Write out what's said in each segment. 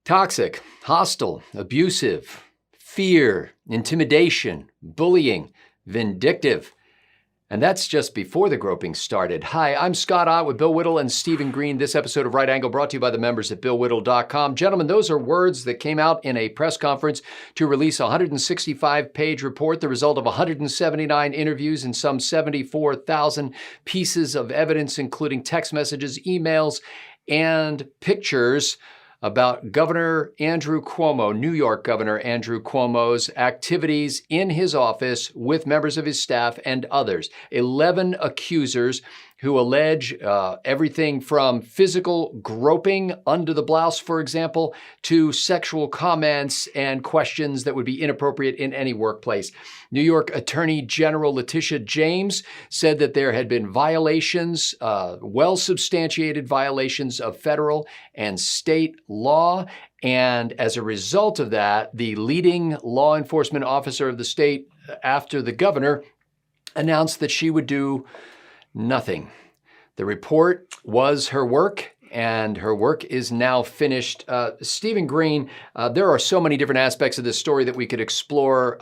Toxic, hostile, abusive, fear, intimidation, bullying, vindictive. And that's just before the groping started. Hi, I'm Scott Ott with Bill Whittle and Stephen Green. This episode of Right Angle brought to you by the members at BillWhittle.com. Gentlemen, those are words that came out in a press conference to release a 165-page report, the result of 179 interviews and some 74,000 pieces of evidence, including text messages, emails, and pictures about Governor Andrew Cuomo, New York Governor Andrew Cuomo's activities in his office with members of his staff and others. 11 accusers who allege everything from physical groping under the blouse, for example, to sexual comments and questions that would be inappropriate in any workplace. New York Attorney General Letitia James said that there had been violations, well-substantiated violations of federal and state law. And as a result of that, the leading law enforcement officer of the state after the governor announced that she would do nothing. The report was her work, and her work is now finished. Stephen Green, there are so many different aspects of this story that we could explore,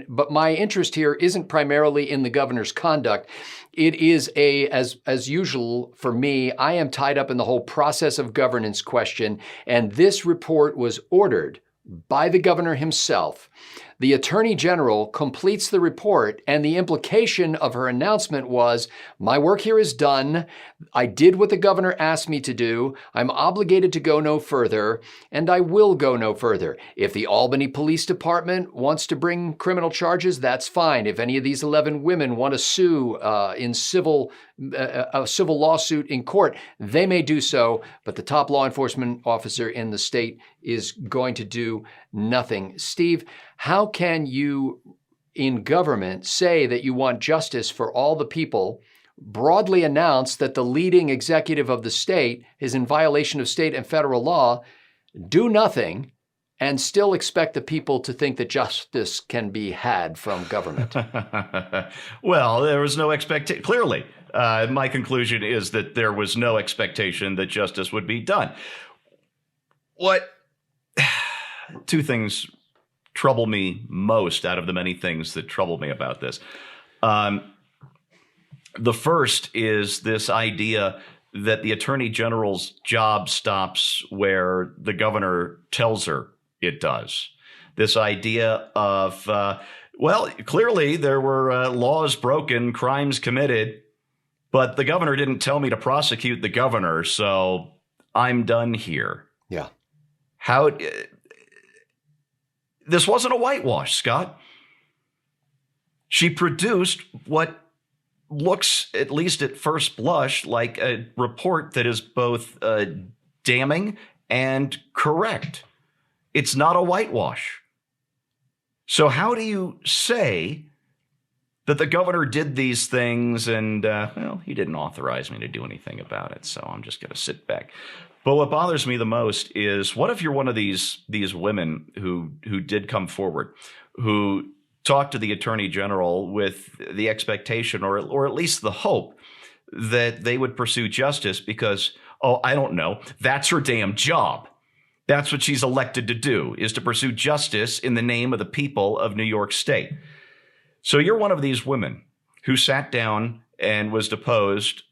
but my interest here isn't primarily in the governor's conduct. It is as usual for me, I am tied up in the whole process of governance question, and this report was ordered by the governor himself. The Attorney General completes the report, and the implication of her announcement was, my work here is done. I did what the governor asked me to do. I'm obligated to go no further, and I will go no further. If the Albany Police Department wants to bring criminal charges, that's fine. If any of these 11 women want to sue in a civil lawsuit in court, they may do so, but the top law enforcement officer in the state is going to do nothing. Steve, how can you in government say that you want justice for all the people, broadly announce that the leading executive of the state is in violation of state and federal law, do nothing, and still expect the people to think that justice can be had from government? Well, there was no expectation. Clearly, my conclusion is that there was no expectation that justice would be done. Two things trouble me most out of the many things that trouble me about this. The first is this idea that the Attorney General's job stops where the governor tells her it does. This idea of, clearly there were laws broken, crimes committed, but the governor didn't tell me to prosecute the governor, so I'm done here. Yeah. This wasn't a whitewash, Scott. She produced what looks, at least at first blush, like a report that is both damning and correct. It's not a whitewash. So how do you say that the governor did these things and, he didn't authorize me to do anything about it, so I'm just going to sit back. But what bothers me the most is, what if you're one of these women who did come forward, who talked to the Attorney General with the expectation or at least the hope that they would pursue justice because, I don't know, that's her damn job. That's what she's elected to do, is to pursue justice in the name of the people of New York State. So you're one of these women who sat down and was deposed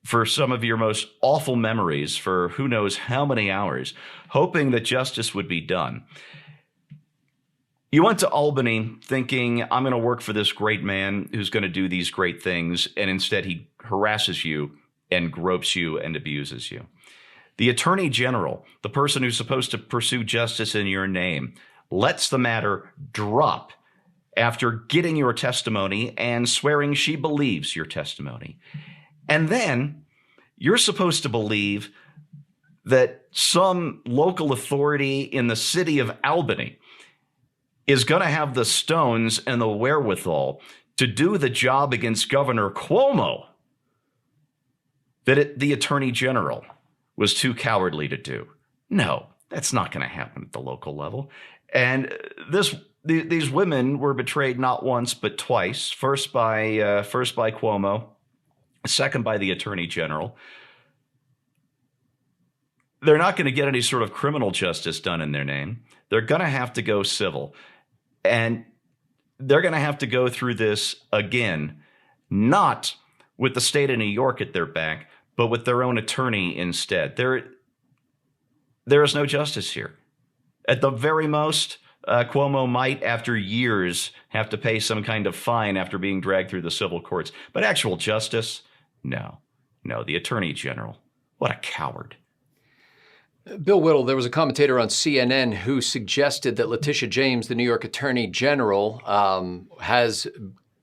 for some of your most awful memories for who knows how many hours, hoping that justice would be done. You went to Albany thinking, I'm going to work for this great man who's going to do these great things, and instead he harasses you and gropes you and abuses you. The Attorney General, the person who's supposed to pursue justice in your name, lets the matter drop after getting your testimony and swearing she believes your testimony. And then you're supposed to believe that some local authority in the city of Albany is going to have the stones and the wherewithal to do the job against Governor Cuomo that the Attorney General was too cowardly to do. No, that's not going to happen at the local level. And these women were betrayed not once but twice. First by Cuomo, second by the Attorney General. they're not going to get any sort of criminal justice done in their name. They're going to have to go civil. And they're going to have to go through this again, not with the state of New York at their back, but with their own attorney instead. There is no justice here. At the very most, Cuomo might, after years, have to pay some kind of fine after being dragged through the civil courts. But actual justice? No. No, the attorney general. What a coward. Bill Whittle, there was a commentator on CNN who suggested that Letitia James, the New York Attorney General, has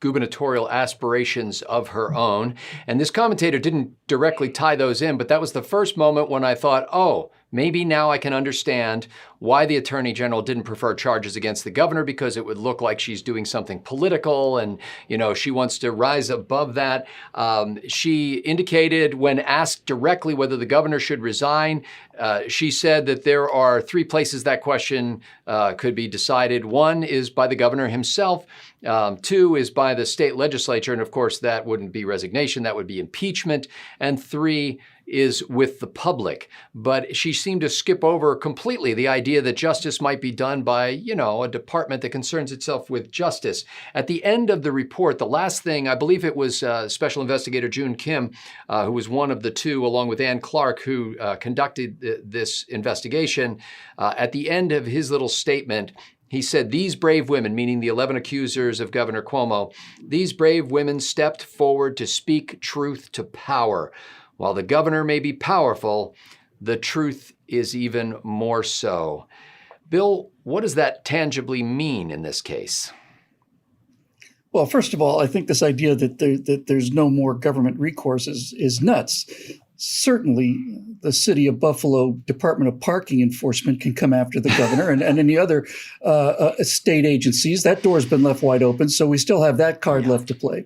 gubernatorial aspirations of her own. And this commentator didn't directly tie those in, but that was the first moment when I thought, oh, maybe now I can understand why the Attorney General didn't prefer charges against the governor, because it would look like she's doing something political and, she wants to rise above that. She indicated when asked directly whether the governor should resign, she said that there are three places that question could be decided. One is by the governor himself. Two is by the state legislature. And of course, that wouldn't be resignation, that would be impeachment. And three is with the public. But she seemed to skip over completely the idea that justice might be done by, a department that concerns itself with justice. At the end of the report, the last thing, I believe it was Special Investigator June Kim, who was one of the two, along with Ann Clark, who conducted this investigation. At the end of his little statement, he said, these brave women, meaning the 11 accusers of Governor Cuomo, these brave women stepped forward to speak truth to power. While the governor may be powerful, the truth is even more so. Bill, what does that tangibly mean in this case? Well, first of all, I think this idea that there's no more government recourse is nuts. Certainly, the city of Buffalo Department of Parking Enforcement can come after the governor and any other state agencies. That door's been left wide open, so we still have that card left to play.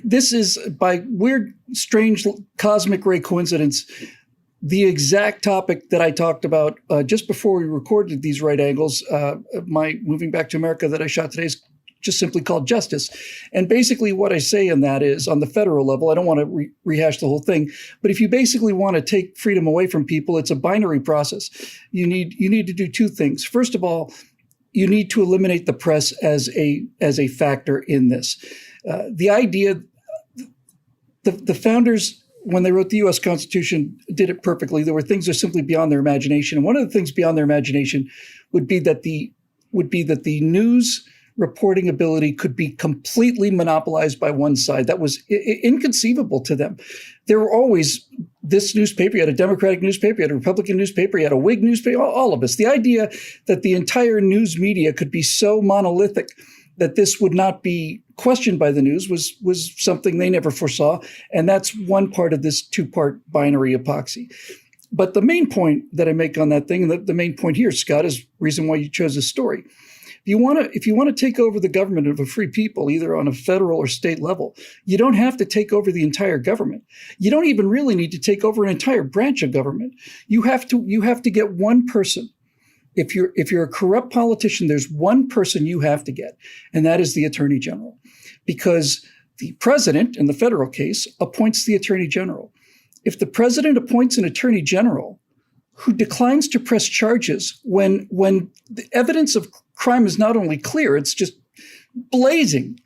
This is, by weird, strange, cosmic ray coincidence, the exact topic that I talked about just before we recorded these right angles. My Moving Back to America that I shot today is just simply called Justice. And basically what I say in that is, on the federal level, I don't want to rehash the whole thing, but if you basically want to take freedom away from people, it's a binary process. You need to do two things. First of all, you need to eliminate the press as a factor in this. The idea, the founders, when they wrote the U.S. Constitution, did it perfectly. There were things that are simply beyond their imagination, and one of the things beyond their imagination would be that the news reporting ability could be completely monopolized by one side. That was inconceivable to them. There were always this newspaper, you had a Democratic newspaper, you had a Republican newspaper, you had a Whig newspaper, all of us. The idea that the entire news media could be so monolithic that this would not be questioned by the news was something they never foresaw. And that's one part of this two-part binary epoxy. But the main point that I make on that thing, and the main point here, Scott, is the reason why you chose this story. If you want to take over the government of a free people, either on a federal or state level, you don't have to take over the entire government. You don't even really need to take over an entire branch of government. You have to get one person. If you're a corrupt politician, there's one person you have to get, and that is the Attorney General, because the president, in the federal case, appoints the Attorney General. If the president appoints an Attorney General who declines to press charges when the evidence of crime is not only clear, it's just blazing,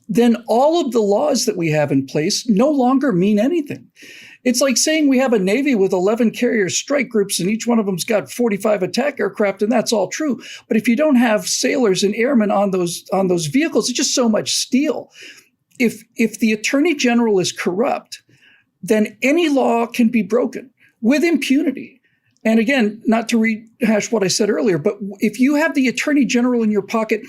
then all of the laws that we have in place no longer mean anything. It's like saying we have a Navy with 11 carrier strike groups and each one of them's got 45 attack aircraft, and that's all true. But if you don't have sailors and airmen on those vehicles, it's just so much steel. If the Attorney General is corrupt, then any law can be broken with impunity. And again, not to rehash what I said earlier, but if you have the Attorney General in your pocket,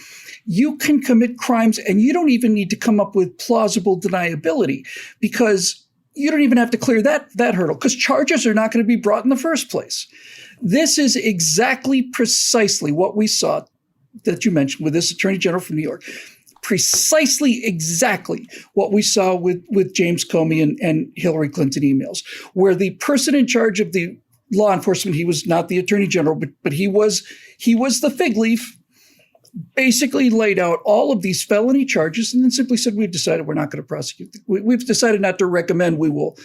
you can commit crimes and you don't even need to come up with plausible deniability, because you don't even have to clear that hurdle, because charges are not going to be brought in the first place. This is exactly precisely what we saw that you mentioned with this Attorney General from New York. Precisely exactly what we saw with James Comey and Hillary Clinton emails, where the person in charge of the law enforcement, he was not the Attorney General, but he was the fig leaf, basically laid out all of these felony charges and then simply said, we've decided we're not going to prosecute. We've decided not to recommend we will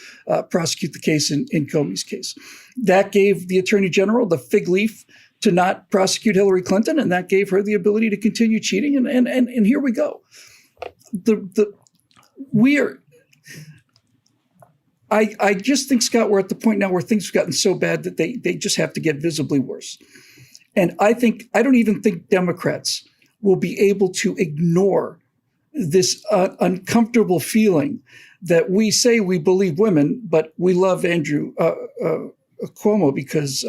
prosecute the case in Comey's case. That gave the Attorney General the fig leaf to not prosecute Hillary Clinton, and that gave her the ability to continue cheating. And here we go. I just think, Scott, we're at the point now where things have gotten so bad that they just have to get visibly worse. And I don't even think Democrats will be able to ignore this uncomfortable feeling that we say we believe women, but we love Andrew Cuomo because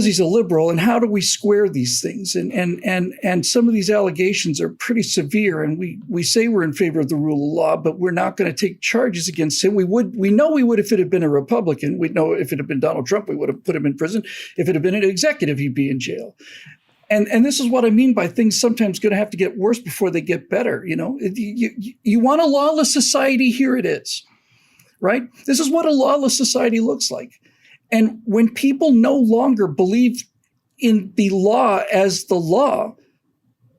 he's a liberal. And how do we square these things? And some of these allegations are pretty severe. And we say we're in favor of the rule of law, but we're not going to take charges against him. We know we would if it had been a Republican. We know if it had been Donald Trump, we would have put him in prison. If it had been an executive, he'd be in jail. And this is what I mean by things sometimes going to have to get worse before they get better. You know, you want a lawless society? Here it is, right? This is what a lawless society looks like. And when people no longer believe in the law as the law,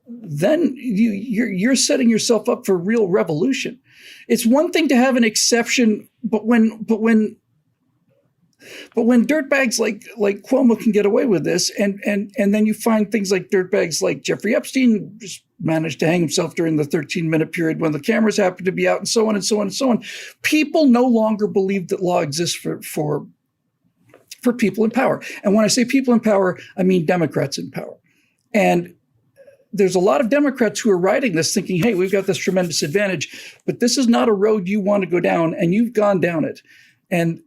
then you're setting yourself up for real revolution. It's one thing to have an exception, but when dirtbags like Cuomo can get away with this, and then you find things like dirtbags like Jeffrey Epstein just managed to hang himself during the 13-minute period when the cameras happened to be out, and so on and so on and so on. People no longer believe that law exists for people in power. And when I say people in power, I mean Democrats in power. And there's a lot of Democrats who are writing this thinking, hey, we've got this tremendous advantage, but this is not a road you want to go down, and you've gone down it. And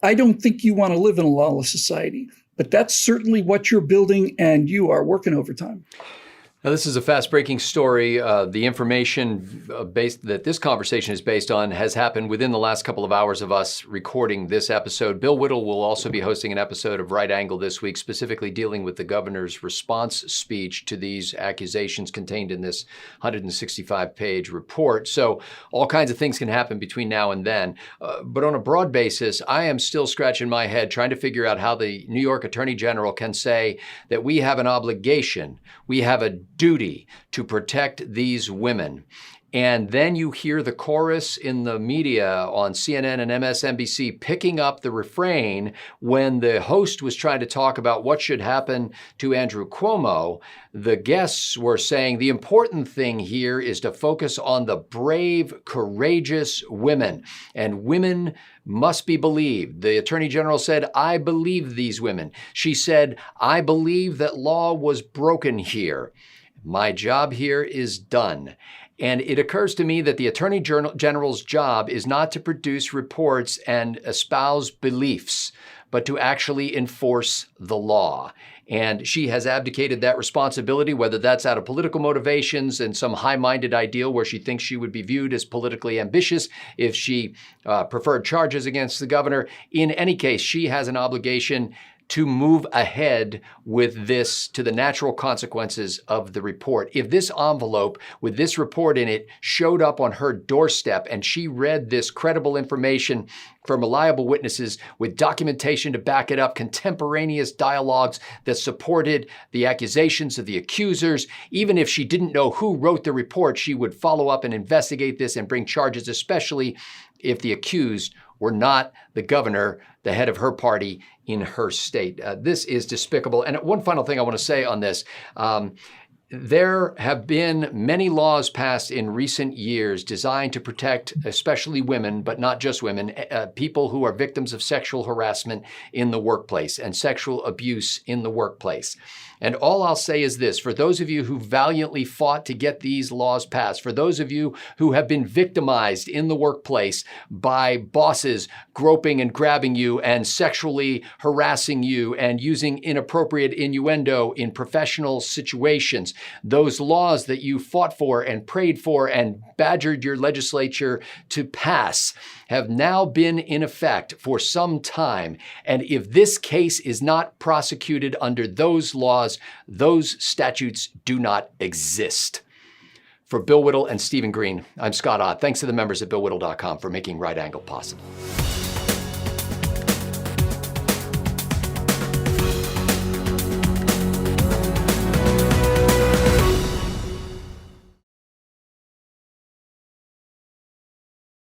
I don't think you want to live in a lawless society, but that's certainly what you're building, and you are working overtime. Now, this is a fast-breaking story. The information that this conversation is based on has happened within the last couple of hours of us recording this episode. Bill Whittle will also be hosting an episode of Right Angle this week, specifically dealing with the governor's response speech to these accusations contained in this 165-page report. So all kinds of things can happen between now and then. But on a broad basis, I am still scratching my head trying to figure out how the New York Attorney General can say that we have an obligation, we have a duty to protect these women. And then you hear the chorus in the media on CNN and MSNBC picking up the refrain when the host was trying to talk about what should happen to Andrew Cuomo. The guests were saying the important thing here is to focus on the brave, courageous women, and women must be believed. The Attorney General said, I believe these women. She said, I believe that law was broken here. My job here is done. And it occurs to me that the Attorney General's job is not to produce reports and espouse beliefs, but to actually enforce the law. And she has abdicated that responsibility, whether that's out of political motivations and some high-minded ideal where she thinks she would be viewed as politically ambitious if she preferred charges against the governor. In any case, she has an obligation to move ahead with this to the natural consequences of the report. If this envelope with this report in it showed up on her doorstep and she read this credible information from reliable witnesses with documentation to back it up, contemporaneous dialogues that supported the accusations of the accusers, even if she didn't know who wrote the report, she would follow up and investigate this and bring charges, especially if the accused were not the governor, the head of her party in her state. This is despicable. And one final thing I want to say on this. There have been many laws passed in recent years designed to protect especially women, but not just women, people who are victims of sexual harassment in the workplace and sexual abuse in the workplace. And all I'll say is this, for those of you who valiantly fought to get these laws passed, for those of you who have been victimized in the workplace by bosses groping and grabbing you and sexually harassing you and using inappropriate innuendo in professional situations, those laws that you fought for and prayed for and badgered your legislature to pass have now been in effect for some time. And if this case is not prosecuted under those laws, those statutes do not exist. For Bill Whittle and Stephen Green, I'm Scott Ott. Thanks to the members at BillWhittle.com for making Right Angle possible.